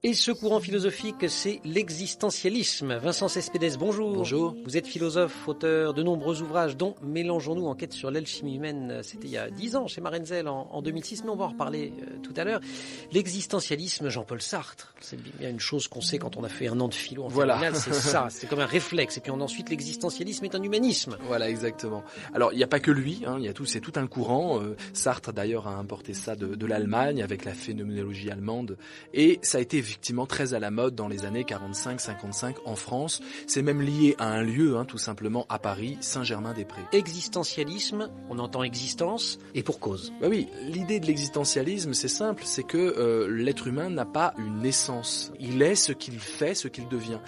Et ce courant philosophique, c'est l'existentialisme. Vincent Cespedes, bonjour. Bonjour. Vous êtes philosophe, auteur de nombreux ouvrages, dont Mélangeons-nous, enquête sur l'alchimie humaine. C'était il y a 10 ans chez Marenzel en 2006, mais on va en reparler tout à l'heure. L'existentialisme, Jean-Paul Sartre. C'est bien une chose qu'on sait quand on a fait un an de philo en terminale, c'est ça. C'est comme un réflexe. Et puis ensuite, l'existentialisme est un humanisme. Voilà, exactement. Alors, il n'y a pas que lui, c'est tout un courant. Sartre, d'ailleurs, a importé ça de l'Allemagne avec la phénoménologie allemande. Et ça a été effectivement très à la mode dans les années 45-55 en France. C'est même lié à un lieu, tout simplement, à Paris, Saint-Germain-des-Prés. Existentialisme, on entend existence, et pour cause. Bah oui, l'idée de l'existentialisme, c'est simple, c'est que l'être humain n'a pas une essence. Il est ce qu'il fait, ce qu'il devient.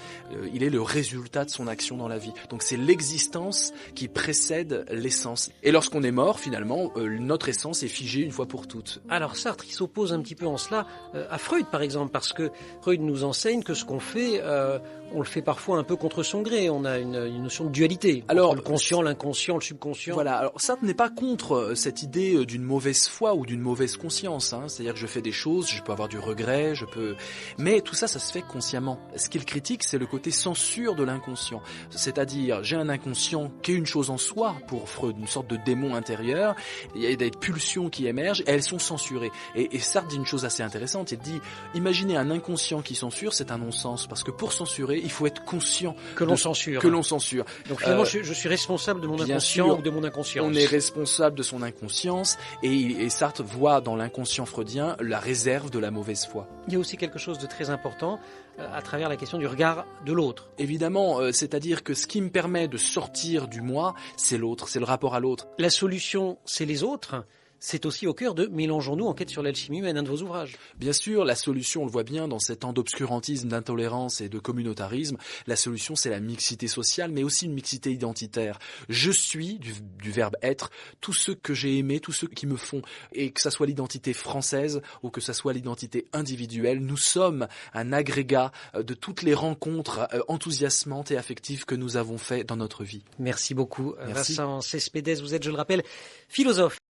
Il est le résultat de son action dans la vie. Donc c'est l'existence qui précède l'essence. Et lorsqu'on est mort, finalement, notre essence est figée une fois pour toutes. Alors Sartre, il s'oppose un petit peu en cela à Freud, par exemple, parce que Freud nous enseigne que ce qu'on fait, on le fait parfois un peu contre son gré. On a une notion de dualité. Alors, le conscient, l'inconscient, le subconscient. Voilà. Alors Sartre n'est pas contre cette idée d'une mauvaise foi ou d'une mauvaise conscience. C'est-à-dire que je fais des choses, je peux avoir du regret, mais tout ça, ça se fait consciemment. Ce qu'il critique, c'est le côté censure de l'inconscient. C'est-à-dire, j'ai un inconscient qui est une chose en soi pour Freud, une sorte de démon intérieur. Il y a des pulsions qui émergent et elles sont censurées. Et Sartre dit une chose assez intéressante. Il dit, imaginez un inconscient qui censure, c'est un non-sens. Parce que pour censurer, il faut être conscient que l'on censure. Donc finalement, je suis responsable de mon inconscient ou de mon inconscience. On est responsable de son inconscience et Sartre voit dans l'inconscient freudien la réserve de la mauvaise foi. Il y a aussi quelque chose de très important à travers la question du regard de l'autre. Évidemment, c'est-à-dire que ce qui me permet de sortir du moi, c'est l'autre, c'est le rapport à l'autre. La solution, c'est les autres. C'est aussi au cœur de Mélangeons-nous, enquête sur l'alchimie humaine, un de vos ouvrages. Bien sûr, la solution, on le voit bien dans ces temps d'obscurantisme, d'intolérance et de communautarisme, la solution c'est la mixité sociale, mais aussi une mixité identitaire. Je suis, du verbe être, tous ceux que j'ai aimés, tous ceux qui me font, et que ça soit l'identité française ou que ça soit l'identité individuelle, nous sommes un agrégat de toutes les rencontres enthousiasmantes et affectives que nous avons fait dans notre vie. Merci beaucoup, Merci. Vincent Cespedes. Vous êtes, je le rappelle, philosophe.